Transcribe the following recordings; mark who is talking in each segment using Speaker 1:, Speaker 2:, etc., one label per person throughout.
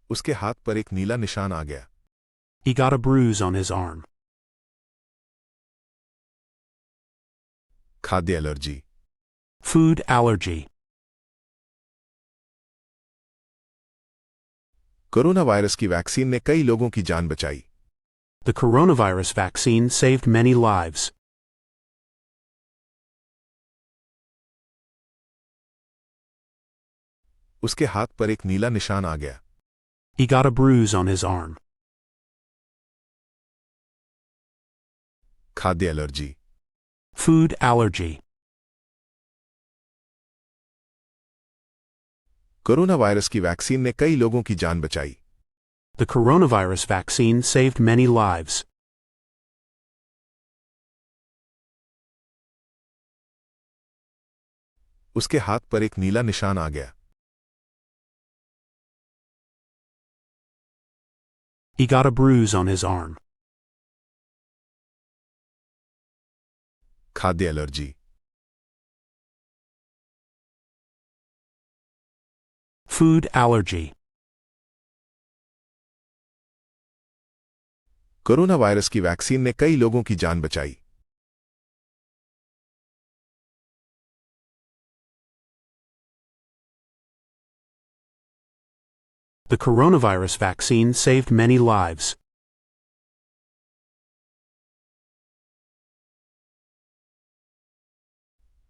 Speaker 1: उसके हाथ पर एक नीला निशान आ गया।
Speaker 2: He got a bruise on his arm.
Speaker 1: खाद्य allergy.
Speaker 2: Food allergy.
Speaker 1: Corona virus की वैक्सीन ने कई लोगों की जान बचाई।
Speaker 2: The coronavirus vaccine saved many lives.
Speaker 1: उसके हाथ पर एक नीला निशान आ गया।
Speaker 2: He got a bruise on his arm.
Speaker 1: खाद्य allergy.
Speaker 2: Food allergy.
Speaker 1: Corona virus की वैक्सीन ने कई लोगों की जान बचाई।
Speaker 2: The coronavirus vaccine saved many lives.
Speaker 1: उसके हाथ पर एक नीला निशान आ गया।
Speaker 2: He got a bruise on his arm.
Speaker 1: खाद्य allergy.
Speaker 2: Food allergy.
Speaker 1: Corona virus की वैक्सीन ने कई लोगों की जान बचाई।
Speaker 2: The coronavirus vaccine saved many lives.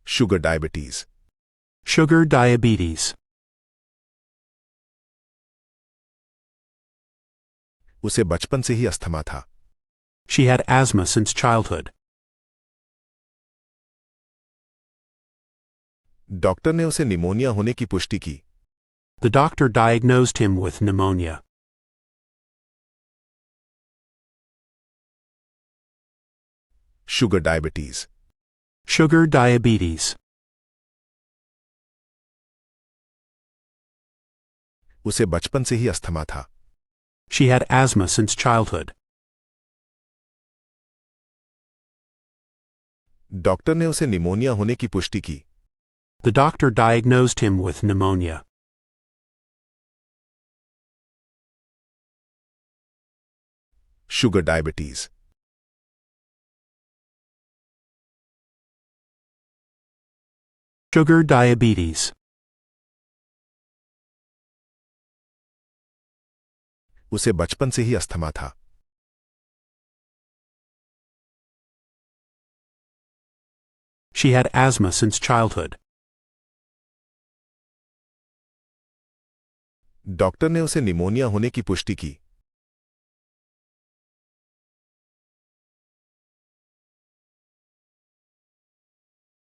Speaker 1: Sugar diabetes.
Speaker 2: Sugar diabetes.
Speaker 1: उसे बचपन से ही अस्थमा था।
Speaker 2: She had asthma since childhood.
Speaker 1: Doctor ने उसे निमोनिया होने की पुष्टि की।
Speaker 2: The doctor diagnosed him with pneumonia.
Speaker 1: Sugar diabetes.
Speaker 2: Sugar diabetes.
Speaker 1: उसे बचपन से ही अस्थमा था।
Speaker 2: She had asthma since childhood.
Speaker 1: Doctor ने उसे निमोनिया होने की पुष्टि की।
Speaker 2: The doctor diagnosed him with pneumonia.
Speaker 1: Sugar diabetes.
Speaker 2: Sugar diabetes.
Speaker 1: उसे बचपन से ही अस्थमा था।
Speaker 2: She had asthma since childhood.
Speaker 1: Doctor ने उसे निमोनिया होने की पुष्टि की।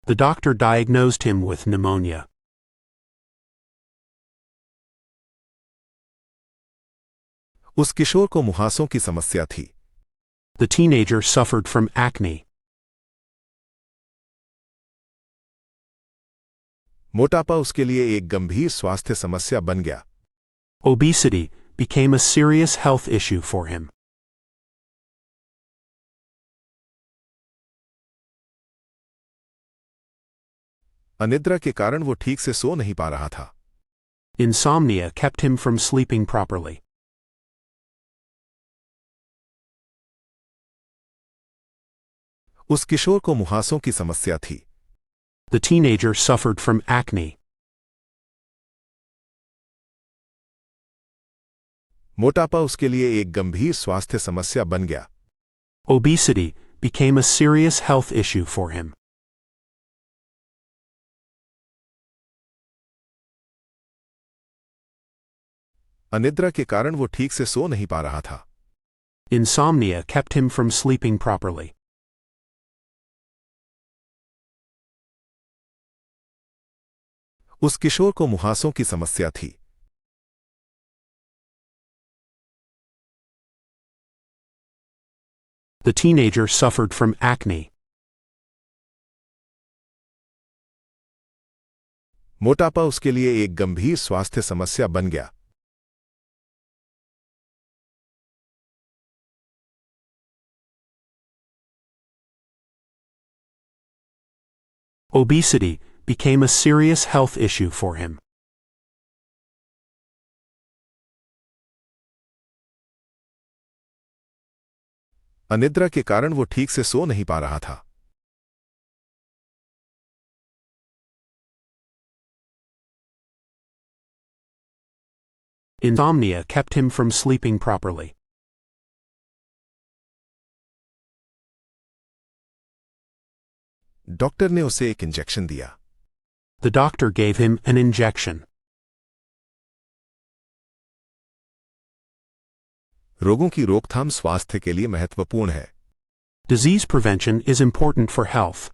Speaker 2: The doctor diagnosed him with pneumonia.
Speaker 1: उस किशोर को मुहासों की समस्या थी।
Speaker 2: The teenager suffered from acne.
Speaker 1: मोटापा उसके लिए एक गंभीर स्वास्थ्य समस्या बन गया।
Speaker 2: Obesity became a serious health issue for him.
Speaker 1: अनिद्रा के कारण वो ठीक से सो नहीं पा रहा था।
Speaker 2: Insomnia kept him from sleeping properly.
Speaker 1: उस किशोर को मुहासों की समस्या थी।
Speaker 2: The teenager suffered from acne.
Speaker 1: मोटापा उसके लिए एक गंभीर स्वास्थ्य समस्या बन गया।
Speaker 2: Obesity became a serious health issue for him.
Speaker 1: अनिद्रा के कारण वो ठीक से सो नहीं पा रहा था।
Speaker 2: Insomnia kept him from sleeping properly.
Speaker 1: उस किशोर को मुहासों की समस्या थी।
Speaker 2: The teenager suffered from acne.
Speaker 1: मोटापा उसके लिए एक गंभीर स्वास्थ्य समस्या बन गया।
Speaker 2: Obesity became a serious health issue for him.
Speaker 1: अनिद्रा के कारण वो ठीक से सो नहीं पा रहा था।
Speaker 2: Insomnia kept him from sleeping properly.
Speaker 1: Doctor ने उसे एक इंजेक्शन दिया।
Speaker 2: The doctor gave him an injection.
Speaker 1: रोगों की रोकथाम स्वास्थ्य के लिए महत्वपूर्ण है।
Speaker 2: Disease prevention is important for health.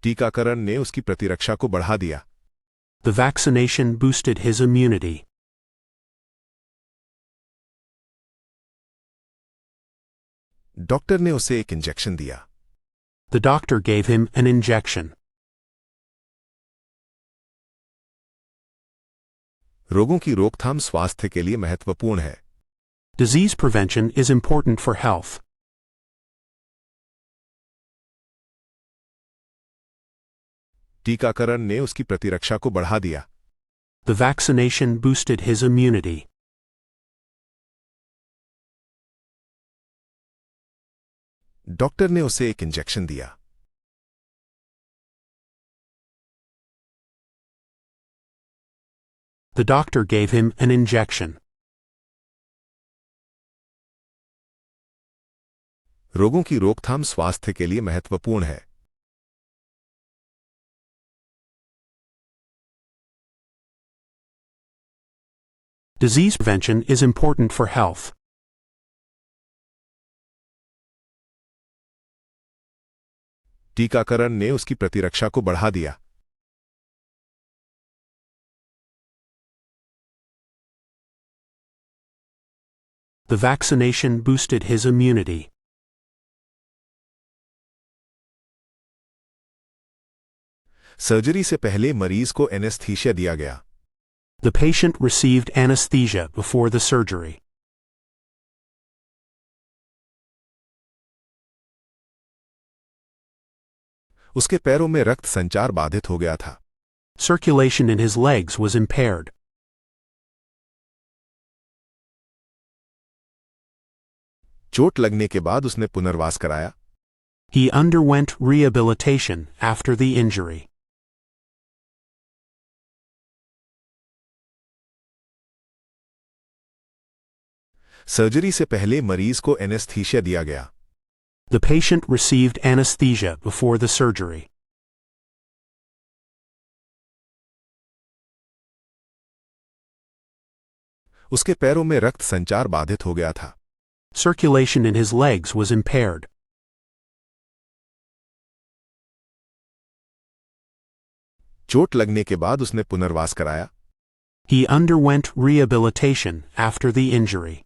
Speaker 1: टीकाकरण ने उसकी प्रतिरक्षा को बढ़ा दिया।
Speaker 2: The vaccination boosted his immunity.
Speaker 1: Doctor ने उसे एक इंजेक्शन दिया।
Speaker 2: The doctor gave him an injection.
Speaker 1: रोगों की रोकथाम स्वास्थ्य के लिए महत्वपूर्ण है।
Speaker 2: Disease prevention is important for health.
Speaker 1: टीकाकरण ने उसकी प्रतिरक्षा को बढ़ा दिया।
Speaker 2: The vaccination boosted his immunity.
Speaker 1: Doctor ने उसे एक इंजेक्शन दिया।
Speaker 2: The doctor gave him an injection.
Speaker 1: रोगों की रोकथाम स्वास्थ्य के लिए महत्वपूर्ण है।
Speaker 2: Disease prevention is important for health.
Speaker 1: टीकाकरण ने उसकी प्रतिरक्षा को बढ़ा दिया।
Speaker 2: The vaccination boosted his immunity.
Speaker 1: Surgery से पहले मरीज को एनेस्थीसिया दिया गया।
Speaker 2: The patient received anesthesia before the surgery.
Speaker 1: उसके पैरों में रक्त संचार बाधित हो गया था।
Speaker 2: Circulation in his legs was impaired.
Speaker 1: चोट लगने के बाद उसने पुनर्वास कराया।
Speaker 2: He underwent rehabilitation after the injury.
Speaker 1: Surgery से पहले मरीज को एनेस्थीसिया दिया गया।
Speaker 2: The patient received anesthesia before the surgery.
Speaker 1: उसके पैरों में रक्त संचार बाधित हो गया था।
Speaker 2: Circulation in his legs was impaired.
Speaker 1: चोट लगने के बाद उसने पुनर्वास कराया।
Speaker 2: He underwent rehabilitation after the injury.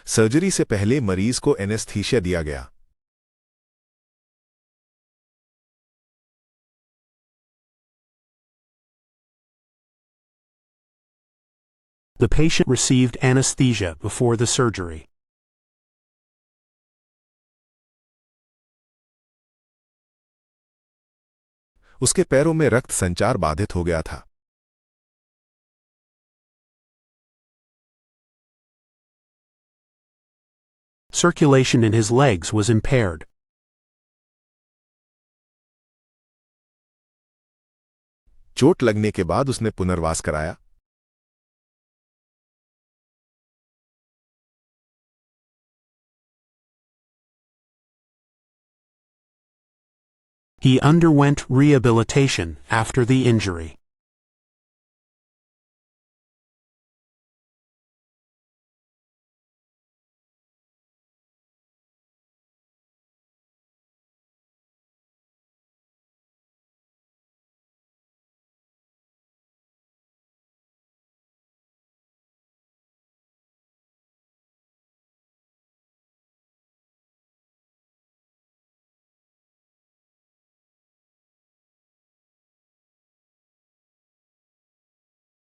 Speaker 1: Surgery से पहले मरीज को एनेस्थीसिया दिया गया।
Speaker 2: The patient received anesthesia before the surgery.
Speaker 1: उसके पैरों में रक्त संचार बाधित हो गया था।
Speaker 2: Circulation in his legs was impaired.
Speaker 1: चोट लगने के बाद उसने पुनर्वास कराया।
Speaker 2: He underwent rehabilitation after the injury.